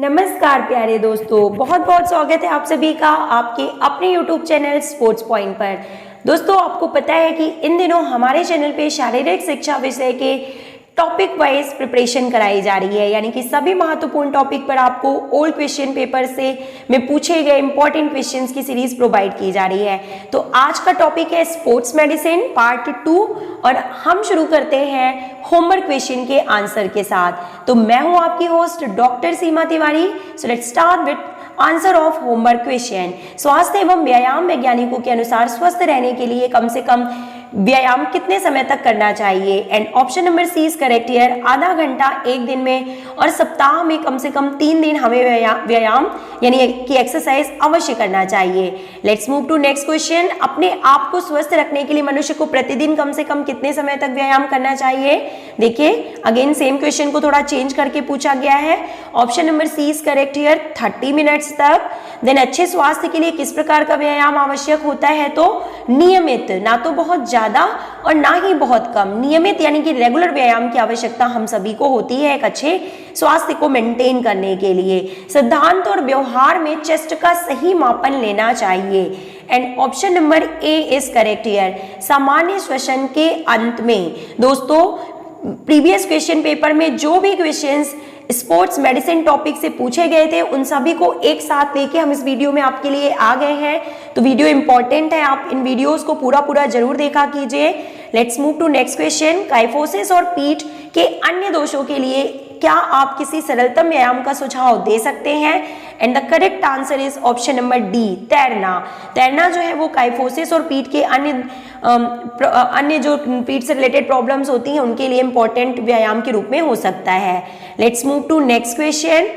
नमस्कार प्यारे दोस्तों, बहुत बहुत स्वागत है आप सभी का आपके अपने YouTube चैनल स्पोर्ट्स पॉइंट पर। दोस्तों, आपको पता है कि इन दिनों हमारे चैनल पे शारीरिक शिक्षा विषय के टॉपिक वाइज प्रिपरेशन कराई जा रही है, यानी कि सभी महत्वपूर्ण टॉपिक पर आपको ओल्ड क्वेश्चन पेपर से में पूछे गए इंपॉर्टेंट क्वेश्चंस की सीरीज प्रोवाइड की जा रही है। तो आज का टॉपिक है स्पोर्ट्स मेडिसिन पार्ट 2 और हम शुरू करते हैं होमवर्क क्वेश्चन के आंसर के साथ। तो मैं हूं आपकी host doctor Seema Tiwari. So let's start with answer of homework question. स्वास्थ्य एवं व्यायाम वैज्ञानिकों के अनुसार स्वस्थ रहने के लिए कम से कम व्यायाम कितने समय तक करना चाहिए? And option number C is correct here. आधा घंटा एक दिन में और सप्ताह में कम से कम 3 दिन हमें व्यायाम यानी कि एक्सरसाइज अवश्य करना चाहिए। Let's move to next question. अपने आप को स्वस्थ रखने के लिए मनुष्य को प्रतिदिन कम से कम कितने समय तक व्यायाम करना चाहिए? देखिए, अगेन सेम क्वेश्चन को थोड़ा चेंज करके पूछा गया है। Option number C is correct here, 30 minutes तक। देन अच्छे स्वास्थ्य के लिए किस प्रकार का व्यायाम आवश्यक होता है? तो नियमित, ना तो बहुत ज्यादा और ना ही बहुत कम। नियमित यानी कि रेगुलर व्यायाम की आवश्यकता हम सभी को होती है एक अच्छे स्वास्थ्य को मेंटेन करने के लिए। सिद्धांत और व्यवहार में चेस्ट का सही मापन लेना चाहिए। And option number A is correct here. सामान्य श्वसन के अंत में। दोस्तों, प्रीवियस क्वेश्चन पेपर में जो भी क्वेश्चंस स्पोर्ट्स मेडिसिन टॉपिक से पूछे गए थे उन सभी को एक साथ लेके हम इस वीडियो में आपके लिए आ गए हैं। तो वीडियो इंपॉर्टेंट है, आप इन वीडियोस को पूरा जरूर देखा कीजिए। Let's move to next question. Kyphosis और पीठ के अन्य दोषों के लिए क्या आप किसी सरलतम व्यायाम का सुझाव दे सकते हैं? And the correct answer is option number D, तैरना। तैरना जो है वो काइफोसिस और पीठ के अन्य जो पीठ से रिलेटेड प्रॉब्लम्स होती हैं उनके लिए इंपॉर्टेंट व्यायाम के रूप में हो सकता है। Let's move to next question.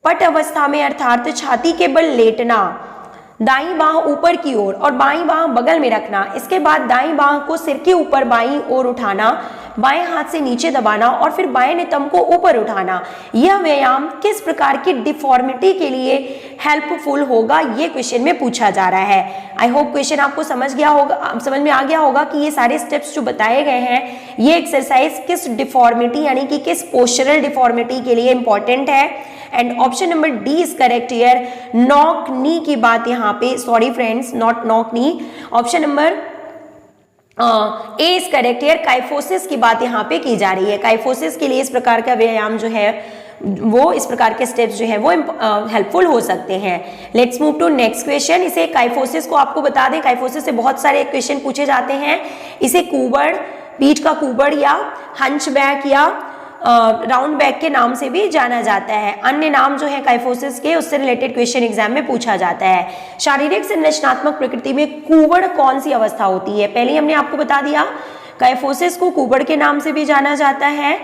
पट अवस्था में अर्थात छाती के बल लेटना, दाईं बाह ऊपर की ओर और बाईं बाह बगल में रखना, इसके बाद दाईं बाह को सिर के ऊपर बाईं ओर उठाना, बाएं हाथ से नीचे दबाना और फिर बाएं नितंब को ऊपर उठाना, यह व्यायाम किस प्रकार की डिफॉर्मिटी के लिए हेल्पफुल होगा? ये क्वेश्चन में पूछा जा रहा है। आई होप क्वेश्चन आपको समझ में आ गया होगा कि ये सारे स्टेप्स जो बताए गए हैं ये एक्सरसाइज किस डिफॉर्मिटी यानी कि किस पोस्चरल डिफॉर्मिटी के लिए इंपॉर्टेंट है। And option number D is correct here. Knock knee की बात यहाँ पे, sorry friends, not knock knee, option number A is correct here. Kyphosis की बात यहाँ पे की जा रही है। काइफोसिस के लिए इस प्रकार का व्यायाम जो है वो इस प्रकार के स्टेप्स जो है वो हेल्पफुल हो सकते हैं। Let's move to next question. इसे काइफोसिस को आपको बता दें, काइफोसिस से बहुत सारे क्वेश्चन पूछे जाते हैं। इसे कुबड़, पीठ का कुबड़ या हंचबैक या राउंड बैक के नाम से भी जाना जाता है। अन्य नाम जो है काइफोसिस के, उससे रिलेटेड क्वेश्चन एग्जाम में पूछा जाता है। शारीरिक संरचनात्मक प्रकृति में कुबड़ कौन सी अवस्था होती है? पहले हमने आपको बता दिया, काइफोसिस को कुबड़ के नाम से भी जाना जाता है।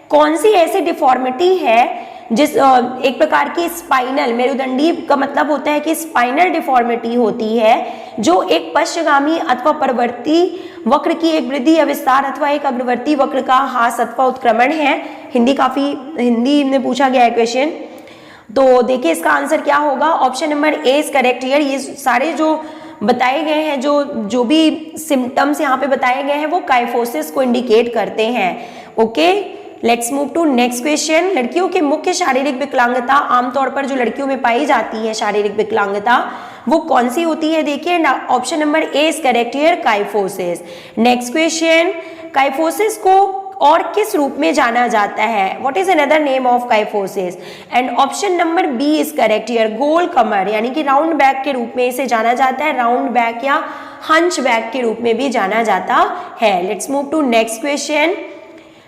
कौन सी ऐसी डिफॉर्मिटी है जिस एक प्रकार की स्पाइनल, मेरुदंडी का मतलब होता है कि स्पाइनल डिफॉर्मिटी होती है जो एक पश्चगामी अथवा परवर्ती वक्र की एक वृद्धि या विस्तार अथवा एक अग्रवर्ती वक्र का ह्रास अथवा उत्क्रमण है। हिंदी में पूछा गया है क्वेश्चन। तो देखिए इसका आंसर क्या होगा। Option number A is correct here. ये सारे जो बताए गए हैं, जो भी सिम्टम्स यहाँ पे बताए गए हैं वो काइफोसिस को इंडिकेट करते हैं। Okay, let's move to next question. लड़कियों के मुख्य शारीरिक विकलांगता, आमतौर पर जो लड़कियों में पाई जाती है शारीरिक विकलांगता, वो कौन सी होती है? देखिए, option number A is correct here, kyphosis. Next question. Kyphosis को और किस रूप में जाना जाता है? What is another name of kyphosis? And option number B is correct here, गोल कमर यानी कि राउंड बैक के रूप में इसे जाना जाता है। राउंड बैक या हंच बैक के रूप में भी जाना जाता है। Let's move to next question.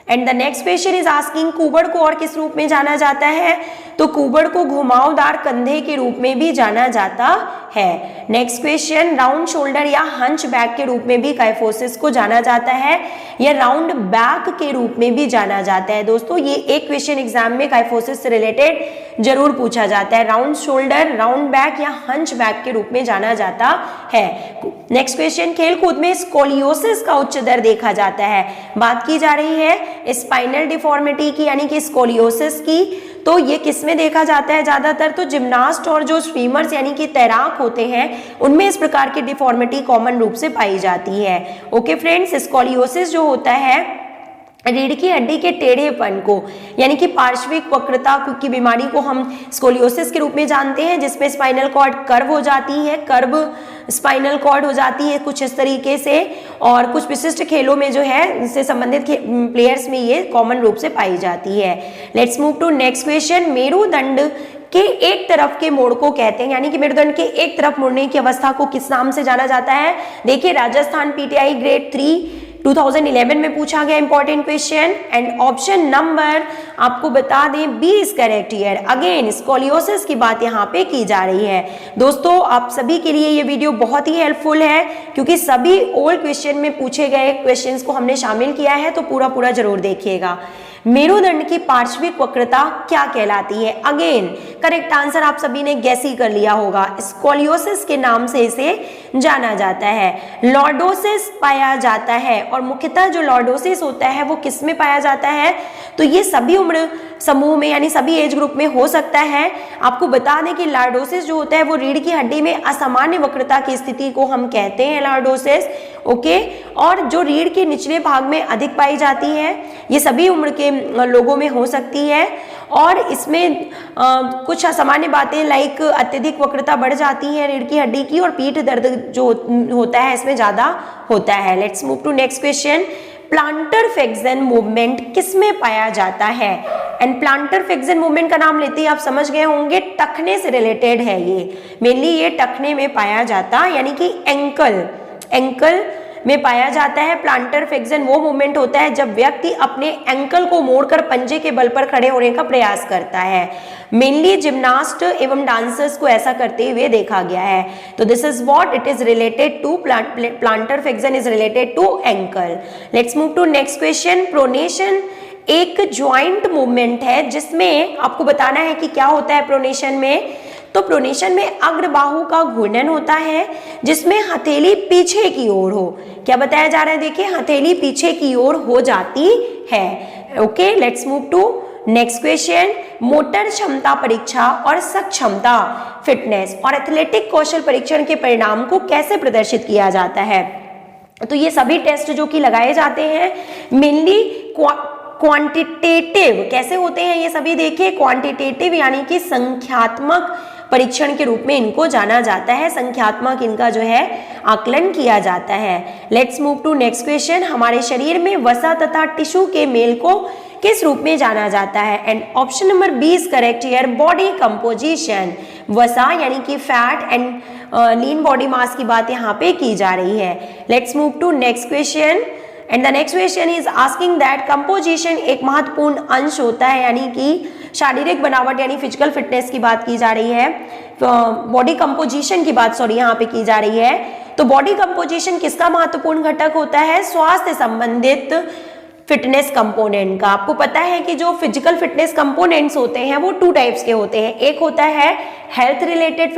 And the next question is asking, कुबड़ को और किस रूप में जाना जाता है? तो कुबड़ को घुमावदार कंधे के रूप में भी जाना जाता है। Next question. राउंड शोल्डर या हंच बैक के रूप में भी काइफोसिस को जाना जाता है या राउंड बैक के रूप में भी जाना जाता है? दोस्तों, ये एक क्वेश्चन एग्जाम में काइफोसिस से रिलेटेड जरूर पूछा जाता है। राउंड शोल्डर, राउंड बैक या हंच बैक के रूप में जाना जाता है। Next question. खेलकूद में स्कोलियोसिस का उच्च दर देखा जाता है। बात की जा रही है स्पाइनल डिफॉर्मिटी की यानी कि स्कोलियोसिस की। तो ये किस में देखा जाता है ज्यादातर? तो जिम्नास्ट और जो स्विमर्स यानी कि तैराक होते हैं उनमें इस प्रकार की डिफॉर्मिटी कॉमन रूप से पाई जाती है। ओके फ्रेंड्स, स्कोलियोसिस जो होता है रीढ़ की हड्डी के टेढ़ेपन को, यानी कि पार्श्विक वक्रता की बीमारी को हम स्कोलियोसिस के रूप में जानते हैं, जिसमें स्पाइनल कॉर्ड कर्व हो जाती है, कर्व स्पाइनल कॉर्ड हो जाती है कुछ इस तरीके से। और कुछ विशिष्ट खेलों में जो है इससे संबंधित प्लेयर्स में ये कॉमन रूप से पाई जाती है। Let's move to next question. मेरुदंड के एक तरफ के मोड़ को कहते हैं, यानी कि मेरुदंड के एक तरफ मुड़ने की अवस्था को किस नाम से जाना जाता है? देखिए, राजस्थान पीटीआई ग्रेड 3 2011 में पूछा गया important question. And option number आपको बता दें B is correct here. Again scoliosis की बात यहाँ पे की जा रही है। दोस्तों, आप सभी के लिए ये वीडियो बहुत ही हेल्पफुल है, क्योंकि सभी ओल्ड क्वेश्चन में पूछे गए क्वेश्चंस को हमने शामिल किया है, तो पूरा जरूर देखिएगा। मेरुदंड की पार्श्विक वक्रता क्या कहलाती है? अगेन करेक्ट आंसर आप सभी ने गैस ही कर लिया होगा, स्कोलियोसिस के नाम से इसे जाना जाता है। लॉर्डोसिस पाया जाता है, और मुख्यतः जो लॉर्डोसिस होता है वो किस में पाया जाता है? तो ये सभी उम्र समूह में, यानी सभी एज ग्रुप में हो सकता है। आपको बता दें कि लॉर्डोसिस जो होता है वो रीढ़ की हड्डी में असामान्य वक्रता की स्थिति को हम कहते हैं लॉर्डोसिस, ओके। और जो रीढ़ के निचले भाग में अधिक पाई जाती है, ये सभी उम्र के लोगों में हो सकती है। और इसमें कुछ असामान्य बातें लाइक अत्यधिक वक्रता बढ़ जाती है रीढ़ की हड्डी की, और पीठ दर्द जो होता है इसमें ज्यादा होता है। Let's move to next question. Plantar flexion movement किसमें पाया जाता है? एंड प्लांटर फ्लेक्शन मूवमेंट का नाम लेते ही आप समझ गए होंगे, टखने से रिलेटेड है ये। मेनली ये टखने में पाया जाता, यानी कि एंकल में पाया जाता है। प्लांटर फ्लेक्शन वो मूवमेंट होता है जब व्यक्ति अपने एंकल को मोड़कर पंजे के बल पर खड़े होने का प्रयास करता है। मेनली जिम्नास्ट एवं डांसर्स को ऐसा करते हुए देखा गया है। तो this is what it is related to, plantar flexion is related to ankle. Let's move to next question. Pronation एक ज्वाइंट मूवमेंट है जिसमें आपको बताना है कि क्या होता है प्रोनेशन में। तो प्रोनेशन में अग्रबाहु का घूर्णन होता है, जिसमें हथेली पीछे की ओर हो। क्या बताया जा रहा है? देखिए, हथेली पीछे की ओर हो जाती है, okay. Let's move to next question. Motor क्षमता परीक्षा और सक्षमता, फिटनेस और एथलेटिक कौशल परीक्षण के परिणाम को कैसे प्रदर्शित किया जाता है? तो ये सभी टेस्ट जो कि लगाए जाते हैं मेनली क्वांटिटेटिव कैसे होते हैं ये सभी देखिए। क्वांटिटेटिव यानी कि संख्यात्मक परीक्षण के रूप में इनको जाना जाता है, संख्यात्मक इनका जो है आकलन किया जाता है। Let's move to next question. हमारे शरीर में वसा तथा टिश्यू के मेल को किस रूप में जाना जाता है? And option number B is correct here, body composition. वसा यानी कि fat and lean body mass की बात यहाँ पे की जा रही है। Let's move to next question. And the next question is asking that composition एक महत्वपूर्ण अंश होता है, यानी कि शारीरिक बनावट यानी फिजिकल फिटनेस की बात की जा रही है। बॉडी कंपोजिशन की बात यहाँ पे की जा रही है। तो बॉडी कंपोजिशन किसका महत्वपूर्ण घटक होता है? स्वास्थ्य संबंधित फिटनेस कंपोनेंट का। आपको पता है कि जो फिजिकल फिटनेस कंपोनेंट्स होते हैं वो 2 टाइप्स के होते हैं। एक होता है health related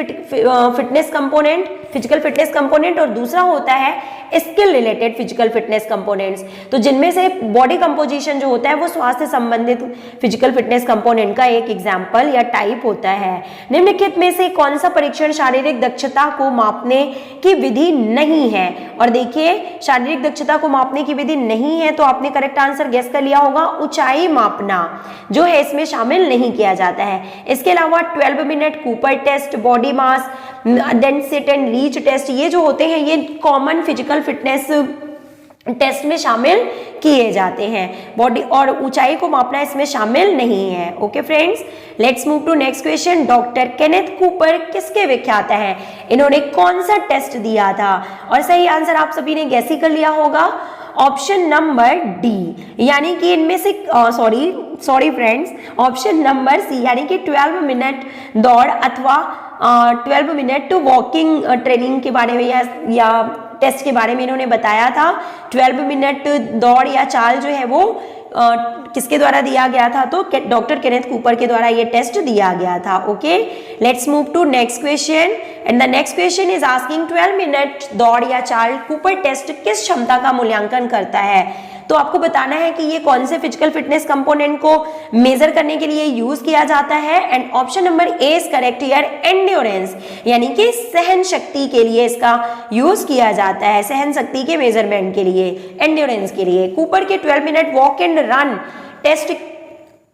fitness component, physical fitness component, और दूसरा होता है skill related physical fitness components. तो जिनमें से बॉडी कंपोजिशन जो होता है वो स्वास्थ्य संबंधित फिजिकल फिटनेस कंपोनेंट का एक एग्जाम्पल या टाइप होता है। निम्नलिखित में से कौन सा परीक्षण शारीरिक दक्षता को मापने की विधि नहीं है? और देखिए, शारीरिक दक्षता को मापने की विधि नहीं है तो आपने करेक्ट आंसर गेस कर लिया होगा, ऊंचाई मापना जो है इसमें शामिल नहीं किया जाता है। इसके अलावा 12 minute Cooper test, body mass, then sit and reach test, ये जो होते हैं ये कॉमन फिजिकल फिटनेस टेस्ट में शामिल किए जाते हैं। बॉडी और ऊंचाई को मापना इसमें शामिल नहीं है। Okay friends, let's move to next question. Doctor Kenneth Cooper किसके विख्यात हैं? इन्होंने कौन सा टेस्ट दिया था? और सही आंसर आप सभी ने गैस ही कर लिया होगा, ऑप्शन नंबर डी, यानी कि इनमें से sorry friends, option number C, यानी कि 12 मिनट दौड़ अथवा 12 मिनट वॉकिंग ट्रेनिंग के बारे में या टेस्ट के बारे में इन्होंने बताया था। 12 मिनट दौड़ या चाल जो है वो किसके द्वारा दिया गया था? तो डॉक्टर केनेथ कूपर के द्वारा ये टेस्ट दिया गया था। Okay, let's move to next question. And the next question is asking 12 minute दौड़ या चाल कूपर टेस्ट किस क्षमता का मूल्यांकन करता है? तो आपको बताना है कि ये कौन से फिजिकल फिटनेस कंपोनेंट को मेजर करने के लिए यूज किया जाता है। And option number A is correct here, endurance, यानी कि सहन शक्ति के लिए इसका यूज किया जाता है, सहन शक्ति के मेजरमेंट के लिए, एंड्योरेंस के लिए। कूपर के 12 minute walk and run test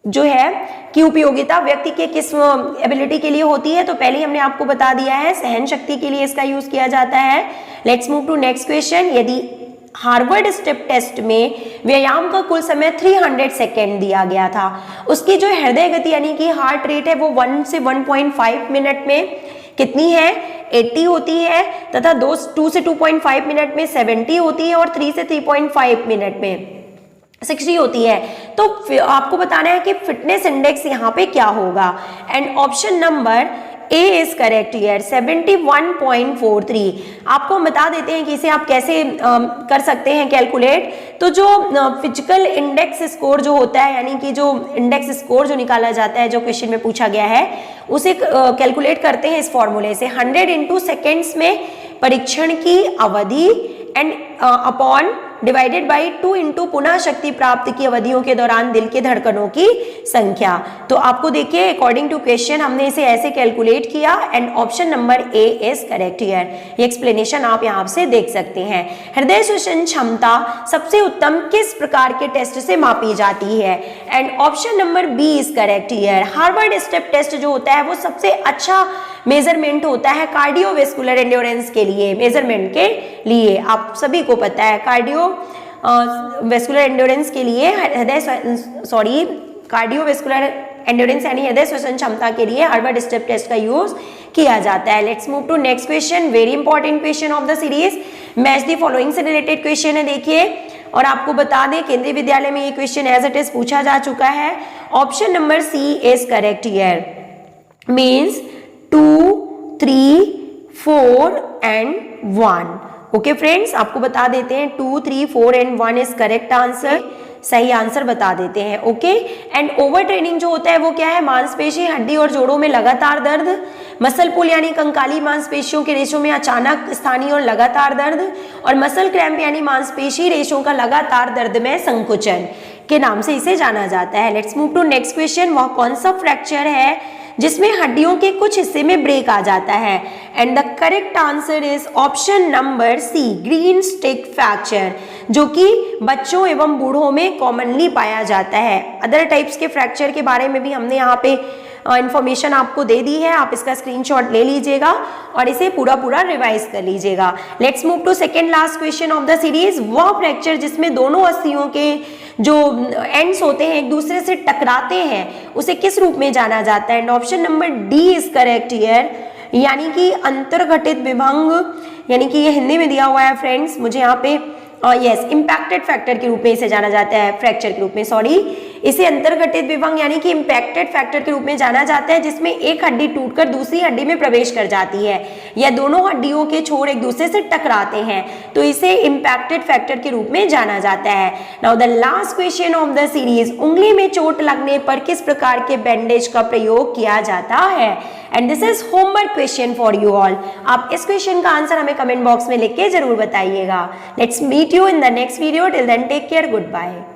जो है की उपयोगिता व्यक्ति के किस एबिलिटी के लिए होती है, तो पहले हमने आपको बता दिया है, सहन शक्ति के लिए इसका यूज किया जाता है। Let's move to next question. यदि हार्वर्ड स्टेप टेस्ट में व्यायाम का कुल समय 300 सेकेंड दिया गया था, उसकी जो हृदय गति यानी कि हार्ट रेट है वो 1 से 1.5 मिनट में कितनी है, 80 होती है, तथा 2 से 2.5 मिनट में 70 होती है, और 3 से 3.5 मिनट में 60 होती है। तो आपको बताना है कि फिटनेस इंडेक्स यहाँ पे क्या होगा। And option number A is correct here, 71.43। आपको हम बता देते हैं कि इसे आप कैसे कर सकते हैं कैलकुलेट। तो जो फिजिकल इंडेक्स स्कोर जो होता है, यानी कि जो इंडेक्स स्कोर जो निकाला जाता है, जो क्वेश्चन में पूछा गया है, उसे कैलकुलेट करते हैं इस फॉर्मूले से। 100 इंटू सेकेंड्स में परीक्षण की अवधि and upon divided by 2 into पुनः शक्ति प्राप्ति की अवधियों के दौरान दिल के धड़कनों की संख्या। तो आपको देखिए अकॉर्डिंग टू क्वेश्चन हमने इसे ऐसे कैलकुलेट किया। And option number A is correct here. ये एक्सप्लेनेशन आप यहाँ से देख सकते हैं। हृदय श्वसन क्षमता सबसे उत्तम किस प्रकार के टेस्ट से मापी जाती है? And option number B is correct here. Harvard step test जो होता है वो सबसे अच्छा मेजरमेंट होता कार्डियोवेस्कुलर एंड्योरेंस के लिए, मेजरमेंट के लिए। आप सभी को पता है कार्डियोवेस्कुलर एंड्योरेंस के लिए कार्डियोवेस्कुलर एंड्योरेंस यानी हृदय श्वसन क्षमता के लिए हार्वर्ड स्टेप टेस्ट का यूज किया जाता है। Let's move to next question, very important question of the series. Match the following से रिलेटेड क्वेश्चन है, देखिए। और आपको बता दें केंद्रीय विद्यालय में ये क्वेश्चन एज इट इज पूछा जा चुका है। Option number C is correct here, means 2, 3, 4 and 1। Okay friends, आपको बता देते हैं 2, 3, 4 एंड 1 इज करेक्ट आंसर, सही आंसर बता देते हैं। ओके। एंड ओवर ट्रेनिंग जो होता है वो क्या है? मांसपेशी, हड्डी और जोड़ों में लगातार दर्द, मसल पुल यानी कंकाली मांसपेशियों के रेशों में अचानक स्थानीय और लगातार दर्द, और मसल क्रैम्प यानी मांसपेशी रेशों का लगातार दर्द में संकुचन के नाम से इसे जाना जाता है। Let's move to next question. वह कौन सा फ्रैक्चर है जिसमें हड्डियों के कुछ हिस्से में ब्रेक आ जाता है? And the correct answer is option number C, green stick fracture, जो कि बच्चों एवं बूढ़ों में कॉमनली पाया जाता है। अदर टाइप्स के फ्रैक्चर के बारे में भी हमने यहाँ पे इंफॉर्मेशन आपको दे दी है, आप इसका स्क्रीनशॉट ले लीजिएगा और इसे पूरा रिवाइज कर लीजिएगा। Let's move to second last question of the series. वह फ्रैक्चर जिसमें दोनों अस्थियों के जो एंड्स होते हैं एक दूसरे से टकराते हैं, उसे किस रूप में जाना जाता है? And option number D is correct here, यानी कि अंतर्घटित विभंग, यानी कि ये हिंदी में दिया हुआ है फ्रेंड्स, मुझे यहाँ पे यस इम्पैक्टेड फैक्टर के रूप में इसे जाना जाता है, फ्रैक्चर के रूप में, सॉरी, इसे अंतर्घटित विभंग यानी कि इम्पैक्टेड फैक्टर के रूप में जाना जाता है, जिसमें एक हड्डी टूटकर दूसरी हड्डी में प्रवेश कर जाती है या दोनों हड्डियों के छोर एक दूसरे से टकराते हैं, तो इसे इम्पैक्टेड फैक्टर के रूप में जाना जाता है। Now the last question of the series, उंगली में चोट लगने पर किस प्रकार के बैंडेज का प्रयोग किया जाता है? And this is homework question for you all. आप इस क्वेश्चन का आंसर हमें कमेंट बॉक्स में लिख के जरूर बताइएगा। Let's meet you in the next video. Till then, take care. Goodbye.